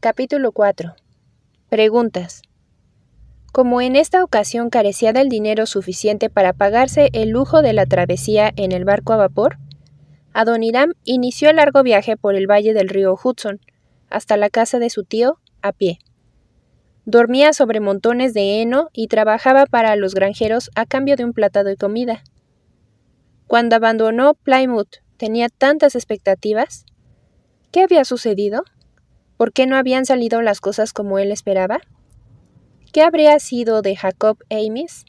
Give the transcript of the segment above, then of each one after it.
Capítulo 4. Preguntas. Como en esta ocasión carecía del dinero suficiente para pagarse el lujo de la travesía en el barco a vapor, Adoniram inició el largo viaje por el valle del río Hudson, hasta la casa de su tío, a pie. Dormía sobre montones de heno y trabajaba para los granjeros a cambio de un plato de comida. Cuando abandonó Plymouth, tenía tantas expectativas. ¿Qué había sucedido? ¿Por qué no habían salido las cosas como él esperaba? ¿Qué habría sido de Jacob e Amis?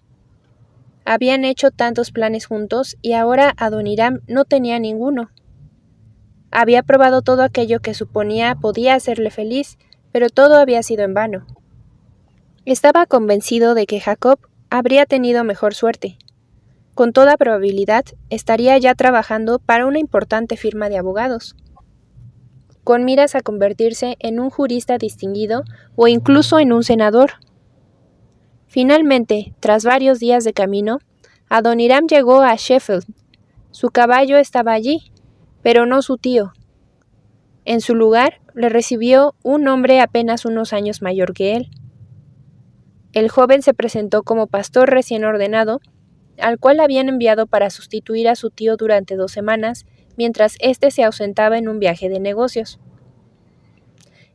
Habían hecho tantos planes juntos y ahora Adoniram no tenía ninguno. Había probado todo aquello que suponía podía hacerle feliz, pero todo había sido en vano. Estaba convencido de que Jacob habría tenido mejor suerte. Con toda probabilidad, estaría ya trabajando para una importante firma de abogados, con miras a convertirse en un jurista distinguido o incluso en un senador. Finalmente, tras varios días de camino, Adoniram llegó a Sheffield. Su caballo estaba allí, pero no su tío. En su lugar, le recibió un hombre apenas unos años mayor que él. El joven se presentó como pastor recién ordenado, al cual habían enviado para sustituir a su tío durante 2 semanas, mientras éste se ausentaba en un viaje de negocios.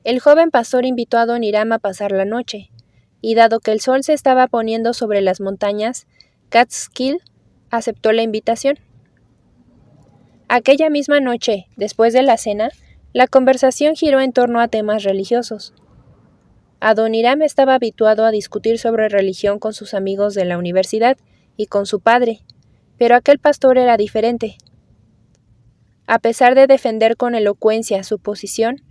El joven pastor invitó a Adoniram a pasar la noche, y dado que el sol se estaba poniendo sobre las montañas, Catskill aceptó la invitación. Aquella misma noche, después de la cena, la conversación giró en torno a temas religiosos. Adoniram estaba habituado a discutir sobre religión con sus amigos de la universidad y con su padre, pero aquel pastor era diferente. A pesar de defender con elocuencia su posición,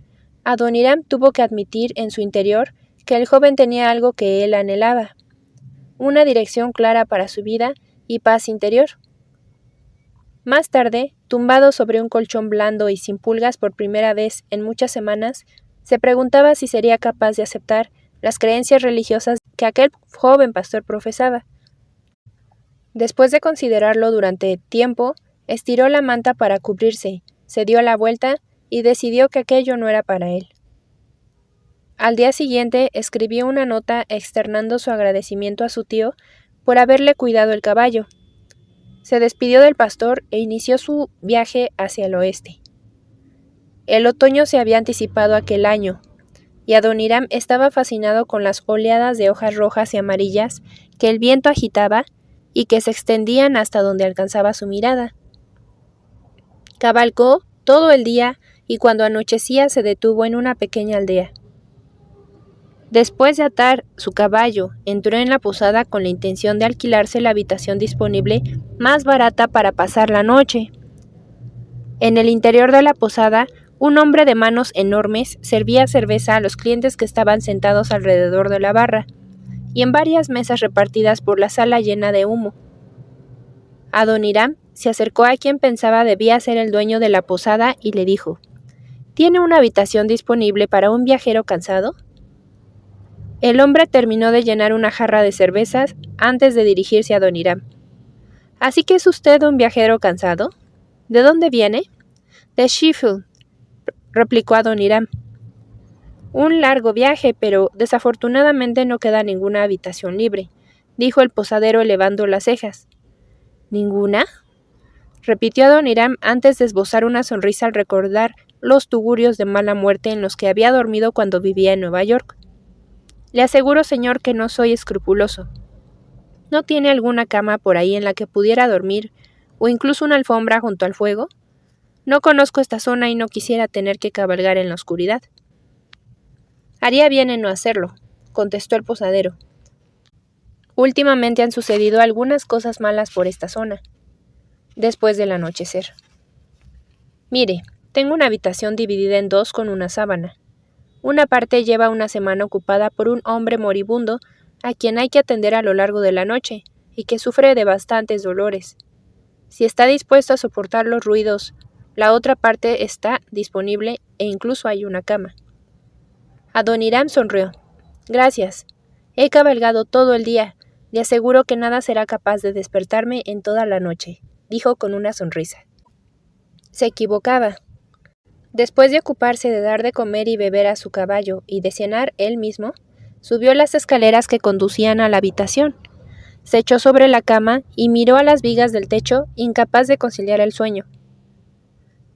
Adoniram tuvo que admitir en su interior que el joven tenía algo que él anhelaba, una dirección clara para su vida y paz interior. Más tarde, tumbado sobre un colchón blando y sin pulgas por primera vez en muchas semanas, se preguntaba si sería capaz de aceptar las creencias religiosas que aquel joven pastor profesaba. Después de considerarlo durante tiempo, estiró la manta para cubrirse, se dio la vuelta y decidió que aquello no era para él. Al día siguiente escribió una nota externando su agradecimiento a su tío por haberle cuidado el caballo. Se despidió del pastor e inició su viaje hacia el oeste. El otoño se había anticipado aquel año, y Adoniram estaba fascinado con las oleadas de hojas rojas y amarillas que el viento agitaba y que se extendían hasta donde alcanzaba su mirada. Cabalgó todo el día y cuando anochecía se detuvo en una pequeña aldea. Después de atar su caballo, entró en la posada con la intención de alquilarse la habitación disponible más barata para pasar la noche. En el interior de la posada, un hombre de manos enormes servía cerveza a los clientes que estaban sentados alrededor de la barra, y en varias mesas repartidas por la sala llena de humo. Adoniram se acercó a quien pensaba debía ser el dueño de la posada y le dijo: ¿Tiene una habitación disponible para un viajero cansado? El hombre terminó de llenar una jarra de cervezas antes de dirigirse a Adoniram. ¿Así que es usted un viajero cansado? ¿De dónde viene? De Sheffield, replicó Adoniram. Un largo viaje, pero desafortunadamente no queda ninguna habitación libre, dijo el posadero elevando las cejas. ¿Ninguna?, repitió Adoniram antes de esbozar una sonrisa al recordar los tugurios de mala muerte en los que había dormido cuando vivía en Nueva York. Le aseguro, señor, que no soy escrupuloso. ¿No tiene alguna cama por ahí en la que pudiera dormir, o incluso una alfombra junto al fuego? No conozco esta zona y no quisiera tener que cabalgar en la oscuridad. Haría bien en no hacerlo, contestó el posadero. Últimamente han sucedido algunas cosas malas por esta zona. Después del anochecer. Mire, tengo una habitación dividida en 2 con una sábana. Una parte lleva una semana ocupada por un hombre moribundo a quien hay que atender a lo largo de la noche y que sufre de bastantes dolores. Si está dispuesto a soportar los ruidos, la otra parte está disponible e incluso hay una cama. Adoniram sonrió. Gracias. He cabalgado todo el día. Le aseguro que nada será capaz de despertarme en toda la noche, dijo con una sonrisa. Se equivocaba. Después de ocuparse de dar de comer y beber a su caballo y de cenar él mismo, subió las escaleras que conducían a la habitación, se echó sobre la cama y miró a las vigas del techo, incapaz de conciliar el sueño.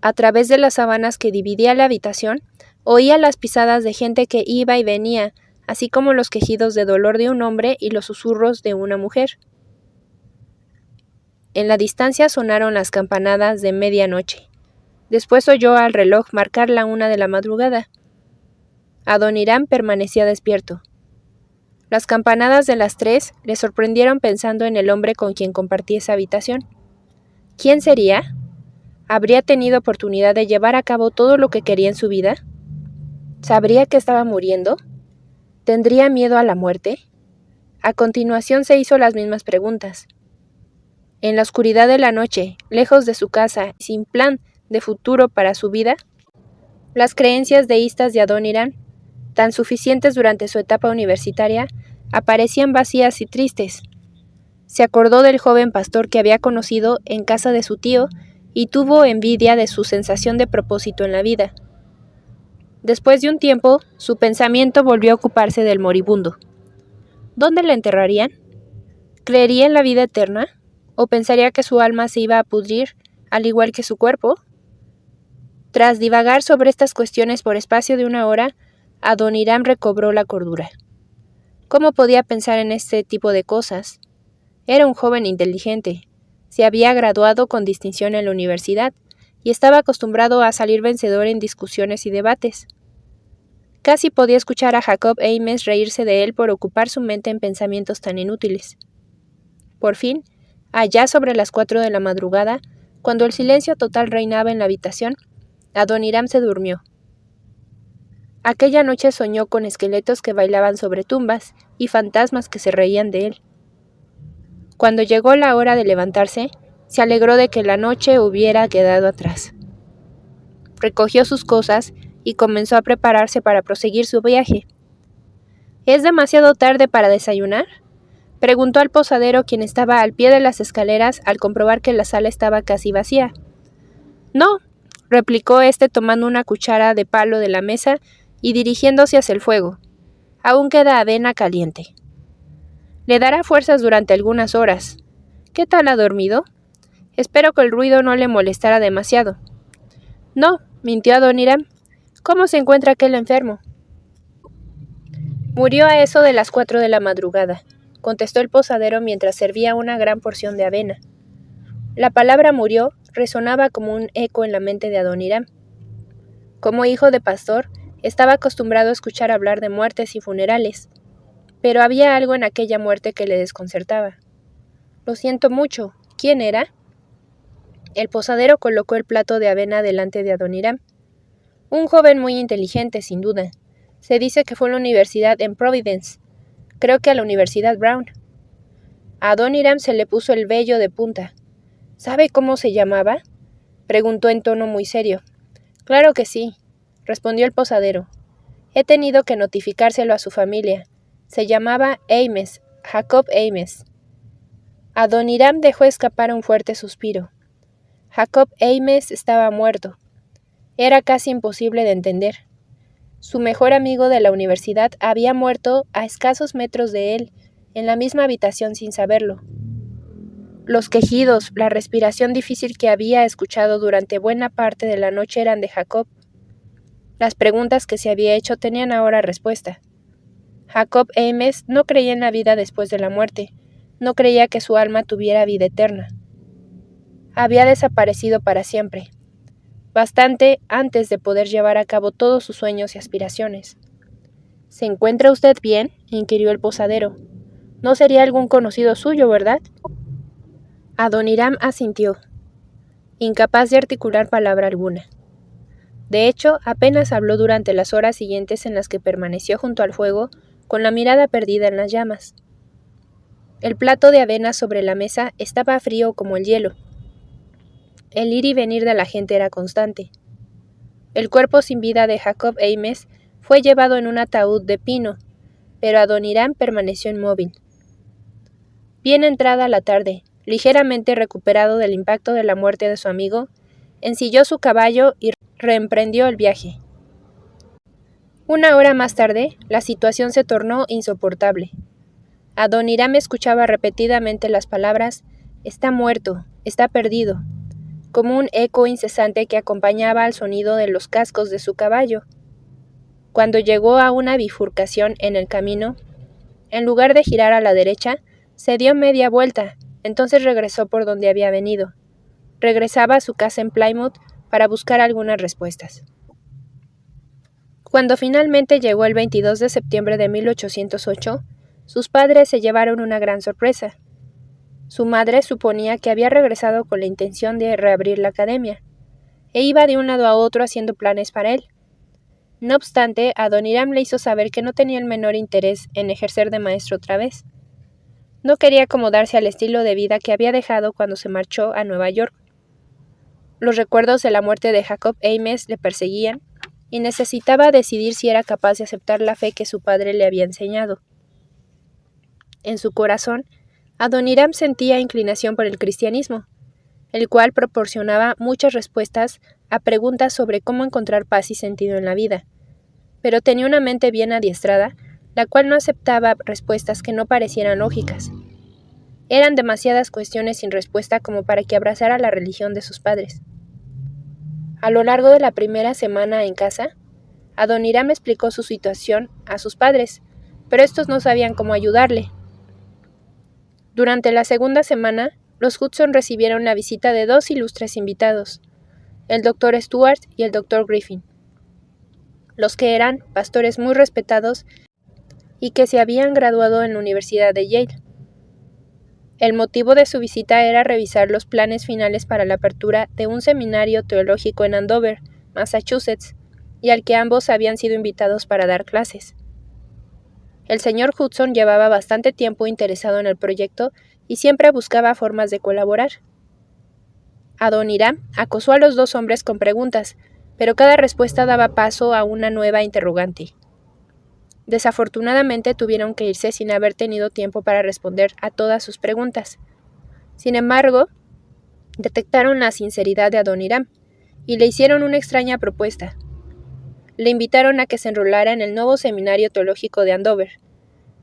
A través de las sábanas que dividía la habitación, oía las pisadas de gente que iba y venía, así como los quejidos de dolor de un hombre y los susurros de una mujer. En la distancia sonaron las campanadas de medianoche. Después oyó al reloj marcar la 1 de la madrugada. Adoniram permanecía despierto. Las campanadas de las 3 le sorprendieron pensando en el hombre con quien compartía esa habitación. ¿Quién sería? ¿Habría tenido oportunidad de llevar a cabo todo lo que quería en su vida? ¿Sabría que estaba muriendo? ¿Tendría miedo a la muerte? A continuación se hizo las mismas preguntas. En la oscuridad de la noche, lejos de su casa, sin plan de futuro para su vida, las creencias deístas de Adoniram, tan suficientes durante su etapa universitaria, aparecían vacías y tristes. Se acordó del joven pastor que había conocido en casa de su tío y tuvo envidia de su sensación de propósito en la vida. Después de un tiempo, su pensamiento volvió a ocuparse del moribundo. ¿Dónde le enterrarían? ¿Creería en la vida eterna? ¿O pensaría que su alma se iba a pudrir, al igual que su cuerpo? Tras divagar sobre estas cuestiones por espacio de 1 hora, Adoniram recobró la cordura. ¿Cómo podía pensar en este tipo de cosas? Era un joven inteligente. Se había graduado con distinción en la universidad y estaba acostumbrado a salir vencedor en discusiones y debates. Casi podía escuchar a Jacob Ames reírse de él por ocupar su mente en pensamientos tan inútiles. Por fin, allá sobre las 4 de la madrugada, cuando el silencio total reinaba en la habitación, Adoniram se durmió. Aquella noche soñó con esqueletos que bailaban sobre tumbas y fantasmas que se reían de él. Cuando llegó la hora de levantarse, se alegró de que la noche hubiera quedado atrás. Recogió sus cosas y comenzó a prepararse para proseguir su viaje. ¿Es demasiado tarde para desayunar?, preguntó al posadero, quien estaba al pie de las escaleras al comprobar que la sala estaba casi vacía. No, replicó éste tomando una cuchara de palo de la mesa y dirigiéndose hacia el fuego. Aún queda avena caliente. Le dará fuerzas durante algunas horas. ¿Qué tal ha dormido? Espero que el ruido no le molestara demasiado. No, mintió Adoniram. ¿Cómo se encuentra aquel enfermo? Murió a eso de las 4 de la madrugada, contestó el posadero mientras servía una gran porción de avena. La palabra murió resonaba como un eco en la mente de Adoniram. Como hijo de pastor, estaba acostumbrado a escuchar hablar de muertes y funerales, pero había algo en aquella muerte que le desconcertaba. Lo siento mucho. ¿Quién era? El posadero colocó el plato de avena delante de Adoniram. Un joven muy inteligente, sin duda. Se dice que fue a la universidad en Providence. Creo que a la Universidad Brown. A Adoniram se le puso el vello de punta. ¿Sabe cómo se llamaba?, preguntó en tono muy serio. Claro que sí, respondió el posadero. He tenido que notificárselo a su familia. Se llamaba Ames, Jacob Ames. Adoniram dejó escapar un fuerte suspiro. Jacob Ames estaba muerto. Era casi imposible de entender. Su mejor amigo de la universidad había muerto a escasos metros de él, en la misma habitación sin saberlo. Los quejidos, la respiración difícil que había escuchado durante buena parte de la noche eran de Jacob. Las preguntas que se había hecho tenían ahora respuesta. Jacob Ames no creía en la vida después de la muerte, no creía que su alma tuviera vida eterna. Había desaparecido para siempre, bastante antes de poder llevar a cabo todos sus sueños y aspiraciones. ¿Se encuentra usted bien?, inquirió el posadero. No sería algún conocido suyo, ¿verdad? Adoniram asintió, incapaz de articular palabra alguna. De hecho, apenas habló durante las horas siguientes en las que permaneció junto al fuego, con la mirada perdida en las llamas. El plato de avena sobre la mesa estaba frío como el hielo. El ir y venir de la gente era constante. El cuerpo sin vida de Jacob Ames fue llevado en un ataúd de pino, pero Adoniram permaneció inmóvil. Bien entrada la tarde, ligeramente recuperado del impacto de la muerte de su amigo, ensilló su caballo y reemprendió el viaje. Una hora más tarde, la situación se tornó insoportable. Adoniram escuchaba repetidamente las palabras «está muerto, está perdido», como un eco incesante que acompañaba al sonido de los cascos de su caballo. Cuando llegó a una bifurcación en el camino, en lugar de girar a la derecha, se dio media vuelta, entonces regresó por donde había venido. Regresaba a su casa en Plymouth para buscar algunas respuestas. Cuando finalmente llegó el 22 de septiembre de 1808, sus padres se llevaron una gran sorpresa. Su madre suponía que había regresado con la intención de reabrir la academia, e iba de un lado a otro haciendo planes para él. No obstante, Adoniram le hizo saber que no tenía el menor interés en ejercer de maestro otra vez. No quería acomodarse al estilo de vida que había dejado cuando se marchó a Nueva York. Los recuerdos de la muerte de Jacob Ames le perseguían, y necesitaba decidir si era capaz de aceptar la fe que su padre le había enseñado. En su corazón, Adoniram sentía inclinación por el cristianismo, el cual proporcionaba muchas respuestas a preguntas sobre cómo encontrar paz y sentido en la vida, pero tenía una mente bien adiestrada, la cual no aceptaba respuestas que no parecieran lógicas. Eran demasiadas cuestiones sin respuesta como para que abrazara la religión de sus padres. A lo largo de la primera semana en casa, Adoniram explicó su situación a sus padres, pero estos no sabían cómo ayudarle. Durante la segunda semana, los Hudson recibieron la visita de dos ilustres invitados, el Dr. Stuart y el Dr. Griffin, los que eran pastores muy respetados y que se habían graduado en la Universidad de Yale. El motivo de su visita era revisar los planes finales para la apertura de un seminario teológico en Andover, Massachusetts, y al que ambos habían sido invitados para dar clases. El señor Hudson llevaba bastante tiempo interesado en el proyecto y siempre buscaba formas de colaborar. Adoniram acosó a los dos hombres con preguntas, pero cada respuesta daba paso a una nueva interrogante. Desafortunadamente tuvieron que irse sin haber tenido tiempo para responder a todas sus preguntas. Sin embargo, detectaron la sinceridad de Adoniram y le hicieron una extraña propuesta. Le invitaron a que se enrolara en el nuevo seminario teológico de Andover,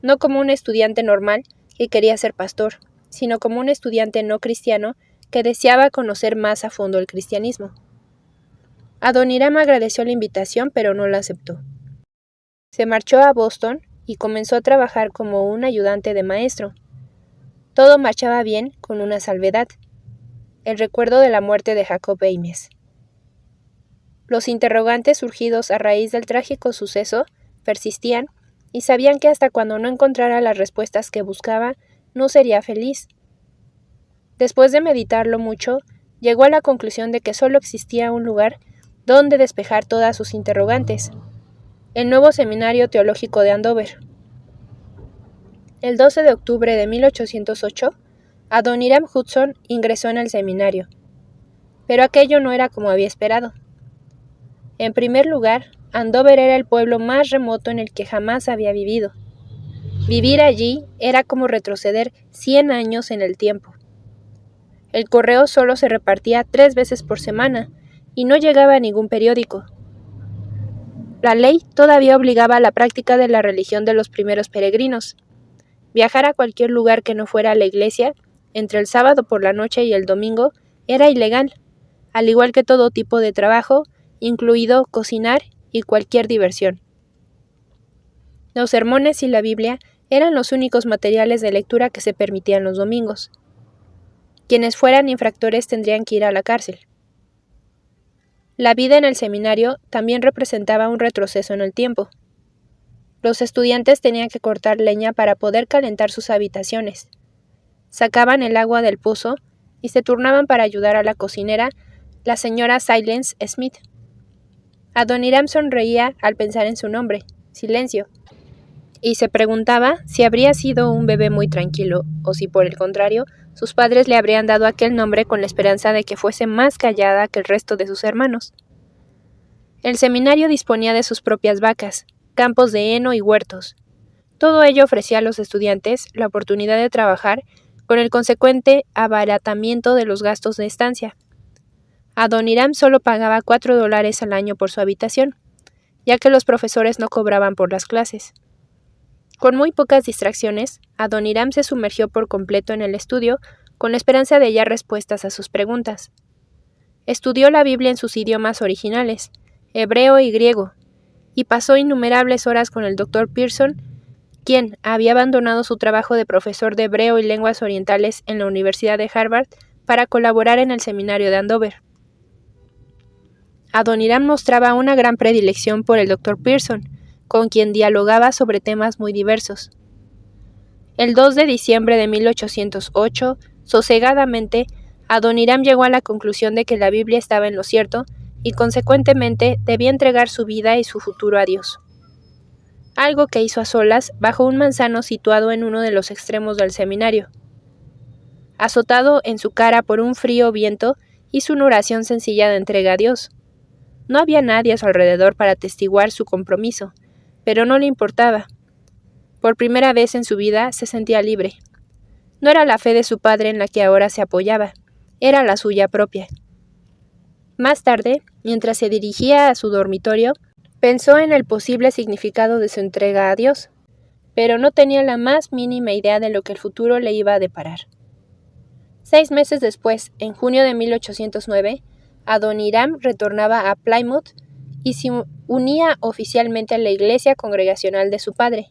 no como un estudiante normal que quería ser pastor, sino como un estudiante no cristiano que deseaba conocer más a fondo el cristianismo. Adoniram agradeció la invitación, pero no la aceptó. Se marchó a Boston y comenzó a trabajar como un ayudante de maestro. Todo marchaba bien, con una salvedad: el recuerdo de la muerte de Jacob Ames. Los interrogantes surgidos a raíz del trágico suceso persistían y sabían que hasta cuando no encontrara las respuestas que buscaba, no sería feliz. Después de meditarlo mucho, llegó a la conclusión de que solo existía un lugar donde despejar todas sus interrogantes: el nuevo seminario teológico de Andover. El 12 de octubre de 1808, Adoniram Hudson ingresó en el seminario, pero aquello no era como había esperado. En primer lugar, Andover era el pueblo más remoto en el que jamás había vivido. Vivir allí era como retroceder 100 años en el tiempo. El correo solo se repartía 3 veces por semana y no llegaba a ningún periódico. La ley todavía obligaba a la práctica de la religión de los primeros peregrinos. Viajar a cualquier lugar que no fuera a la iglesia, entre el sábado por la noche y el domingo, era ilegal, al igual que todo tipo de trabajo, incluido cocinar y cualquier diversión. Los sermones y la Biblia eran los únicos materiales de lectura que se permitían los domingos. Quienes fueran infractores tendrían que ir a la cárcel. La vida en el seminario también representaba un retroceso en el tiempo. Los estudiantes tenían que cortar leña para poder calentar sus habitaciones. Sacaban el agua del pozo y se turnaban para ayudar a la cocinera, la señora Silence Smith. Adoniram sonreía al pensar en su nombre, Silencio, y se preguntaba si habría sido un bebé muy tranquilo o si, por el contrario, sus padres le habrían dado aquel nombre con la esperanza de que fuese más callada que el resto de sus hermanos. El seminario disponía de sus propias vacas, campos de heno y huertos. Todo ello ofrecía a los estudiantes la oportunidad de trabajar con el consecuente abaratamiento de los gastos de estancia. Adoniram solo pagaba $4 al año por su habitación, ya que los profesores no cobraban por las clases. Con muy pocas distracciones, Adoniram se sumergió por completo en el estudio con la esperanza de hallar respuestas a sus preguntas. Estudió la Biblia en sus idiomas originales, hebreo y griego, y pasó innumerables horas con el Dr. Pearson, quien había abandonado su trabajo de profesor de hebreo y lenguas orientales en la Universidad de Harvard para colaborar en el seminario de Andover. Adoniram mostraba una gran predilección por el Dr. Pearson, con quien dialogaba sobre temas muy diversos. El 2 de diciembre de 1808, sosegadamente, Adoniram llegó a la conclusión de que la Biblia estaba en lo cierto y, consecuentemente, debía entregar su vida y su futuro a Dios. Algo que hizo a solas bajo un manzano situado en uno de los extremos del seminario. Azotado en su cara por un frío viento, hizo una oración sencilla de entrega a Dios. No había nadie a su alrededor para atestiguar su compromiso, pero no le importaba. Por primera vez en su vida se sentía libre. No era la fe de su padre en la que ahora se apoyaba, era la suya propia. Más tarde, mientras se dirigía a su dormitorio, pensó en el posible significado de su entrega a Dios, pero no tenía la más mínima idea de lo que el futuro le iba a deparar. 6 meses después, en junio de 1809, Adoniram retornaba a Plymouth y se unía oficialmente a la iglesia congregacional de su padre.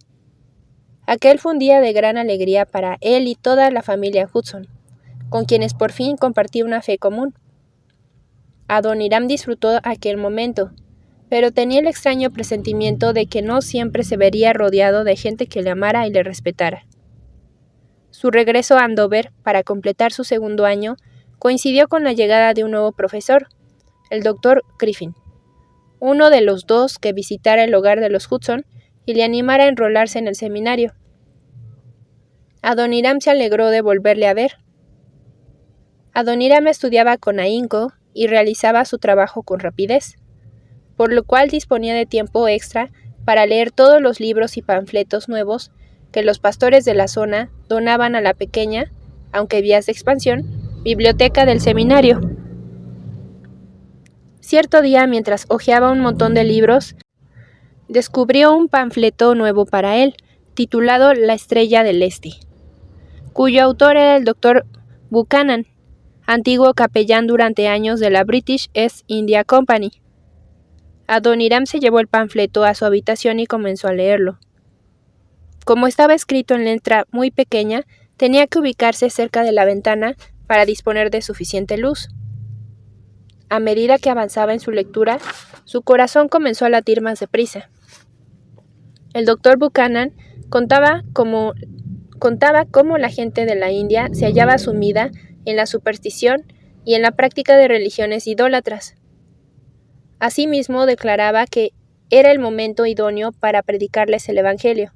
Aquel fue un día de gran alegría para él y toda la familia Hudson, con quienes por fin compartía una fe común. Adoniram disfrutó aquel momento, pero tenía el extraño presentimiento de que no siempre se vería rodeado de gente que le amara y le respetara. Su regreso a Andover para completar su segundo año coincidió con la llegada de un nuevo profesor, el Dr. Griffin, uno de los dos que visitara el hogar de los Hudson y le animara a enrolarse en el seminario. Adoniram se alegró de volverle a ver. Adoniram estudiaba con ahínco y realizaba su trabajo con rapidez, por lo cual disponía de tiempo extra para leer todos los libros y panfletos nuevos que los pastores de la zona donaban a la pequeña, aunque vías de expansión, biblioteca del seminario. Cierto día, mientras hojeaba un montón de libros, descubrió un panfleto nuevo para él, titulado La Estrella del Este, cuyo autor era el Dr. Buchanan, antiguo capellán durante años de la British East India Company. Adoniram se llevó el panfleto a su habitación y comenzó a leerlo. Como estaba escrito en letra muy pequeña, tenía que ubicarse cerca de la ventana para disponer de suficiente luz. A medida que avanzaba en su lectura, su corazón comenzó a latir más deprisa. El Dr. Buchanan contaba cómo la gente de la India se hallaba sumida en la superstición y en la práctica de religiones idólatras. Asimismo, declaraba que era el momento idóneo para predicarles el Evangelio.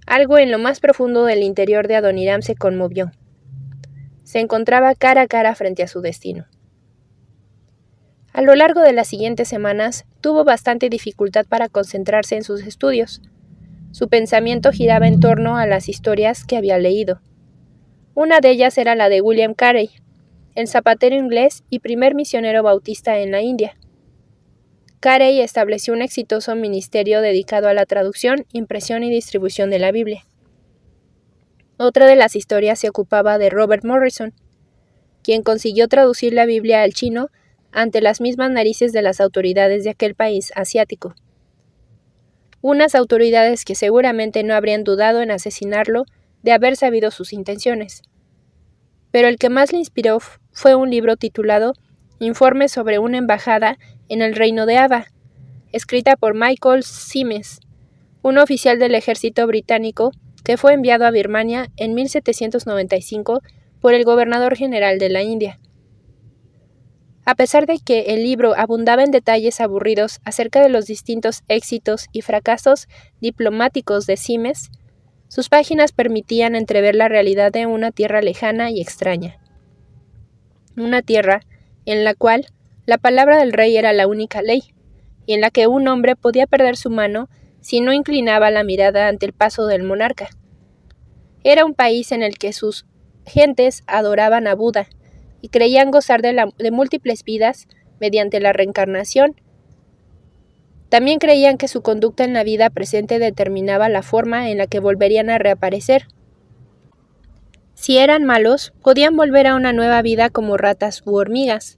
Algo en lo más profundo del interior de Adoniram se conmovió. Se encontraba cara a cara frente a su destino. A lo largo de las siguientes semanas, tuvo bastante dificultad para concentrarse en sus estudios. Su pensamiento giraba en torno a las historias que había leído. Una de ellas era la de William Carey, el zapatero inglés y primer misionero bautista en la India. Carey estableció un exitoso ministerio dedicado a la traducción, impresión y distribución de la Biblia. Otra de las historias se ocupaba de Robert Morrison, quien consiguió traducir la Biblia al chino ante las mismas narices de las autoridades de aquel país asiático. Unas autoridades que seguramente no habrían dudado en asesinarlo de haber sabido sus intenciones. Pero el que más le inspiró fue un libro titulado Informe sobre una embajada en el reino de Ava, escrita por Michael Simes, un oficial del ejército británico que fue enviado a Birmania en 1795 por el gobernador general de la India. A pesar de que el libro abundaba en detalles aburridos acerca de los distintos éxitos y fracasos diplomáticos de Simes, sus páginas permitían entrever la realidad de una tierra lejana y extraña. Una tierra en la cual la palabra del rey era la única ley, y en la que un hombre podía perder su mano si no inclinaba la mirada ante el paso del monarca. Era un país en el que sus gentes adoraban a Buda, y creían gozar de múltiples vidas mediante la reencarnación. También creían que su conducta en la vida presente determinaba la forma en la que volverían a reaparecer. Si eran malos, podían volver a una nueva vida como ratas u hormigas.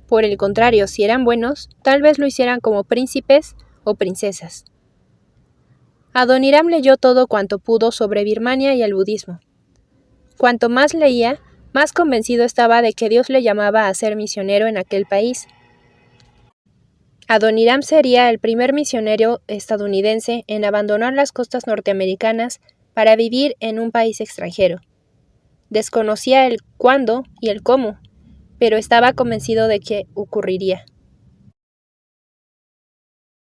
Por el contrario, si eran buenos, tal vez lo hicieran como príncipes o princesas. Adoniram leyó todo cuanto pudo sobre Birmania y el budismo. Cuanto más leía, más convencido estaba de que Dios le llamaba a ser misionero en aquel país. Adoniram sería el primer misionero estadounidense en abandonar las costas norteamericanas para vivir en un país extranjero. Desconocía el cuándo y el cómo, pero estaba convencido de que ocurriría.